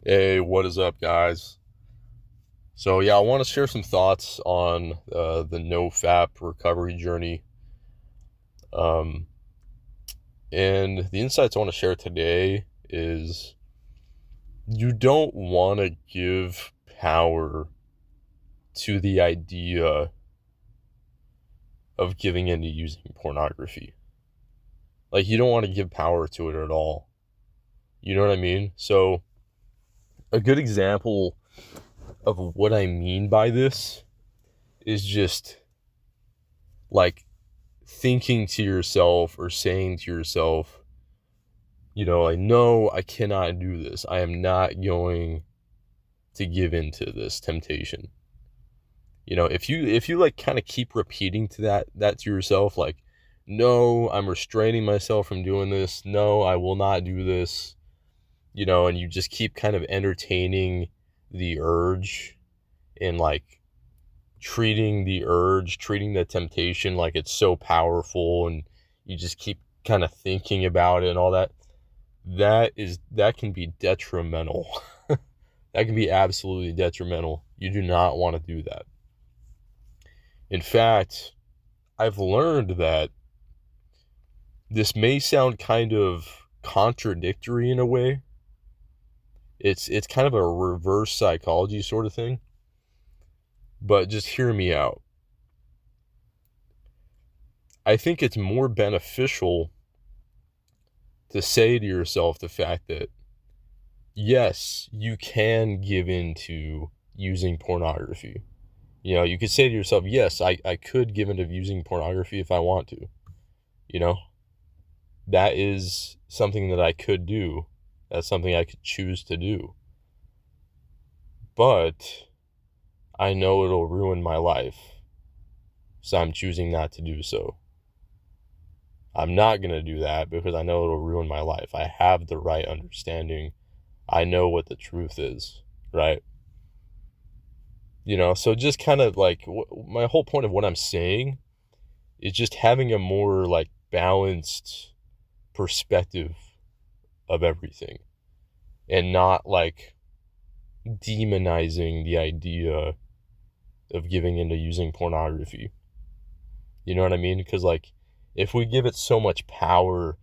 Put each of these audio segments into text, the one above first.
Hey, what is up, guys? So, yeah, I want to share some thoughts on the Nofap recovery journey. Um, and the insights I want to share today is you don't want to give power to the idea of giving into using pornography. Like, you don't want to give power to it at all. You know what I mean? So, a good example of what I mean by this is just like thinking to yourself or saying to yourself, like, no, I cannot do this. I am not going to give into this temptation. If you like kind of keep repeating to that to yourself, like, no, I'm restraining myself from doing this. No, I will not do this. And you just keep kind of entertaining the urge and like treating the temptation like it's so powerful, and you just keep kind of thinking about it and all that. That can be detrimental. That can be absolutely detrimental. You do not want to do that. In fact, I've learned that this may sound kind of contradictory in a way. It's kind of a reverse psychology sort of thing, but just hear me out. I think it's more beneficial to say to yourself the fact that yes, you can give in to using pornography. You could say to yourself, yes, I could give into using pornography if I want to. You know, that is something that I could do. That's something I could choose to do. But I know it'll ruin my life. So I'm choosing not to do so. I'm not going to do that because I know it'll ruin my life. I have the right understanding. I know what the truth is, right? So just kind of like my whole point of what I'm saying is just having a more like balanced perspective of everything and not like demonizing the idea of giving into using pornography. You know what I mean? Because like if we give it so much power,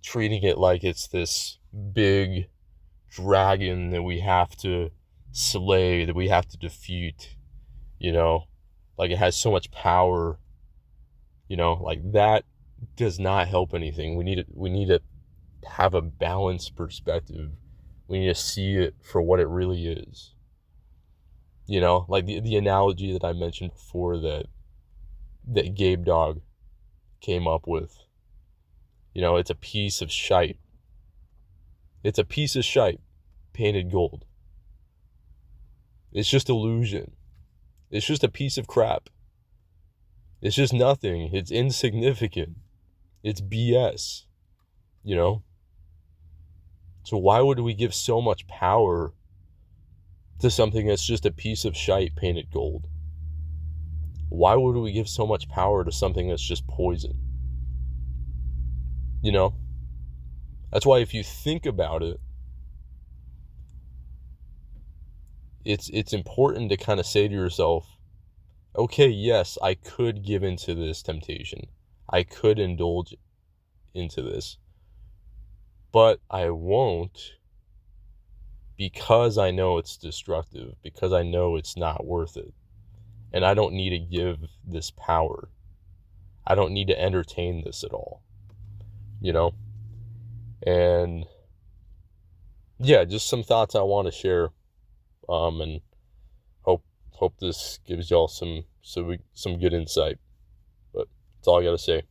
treating it like it's this big dragon that we have to slay, that we have to defeat, you know, like it has so much power, like that does not help anything. We need to have a balanced perspective. We need to see it for what it really is. Like the analogy that I mentioned before that Gabe Dog came up with. It's a piece of shite. It's a piece of shite painted gold. It's just illusion. It's just a piece of crap. It's just nothing. It's insignificant. It's BS, you know? So why would we give so much power to something that's just a piece of shite painted gold? Why would we give so much power to something that's just poison? You know? That's why if you think about it, it's important to kind of say to yourself, okay, yes, I could give into this temptation. I could indulge into this. But I won't, because I know it's destructive, because I know it's not worth it. And I don't need to give this power. I don't need to entertain this at all. You know? And yeah, just some thoughts I want to share. And hope this gives y'all some good insight. But that's all I gotta say.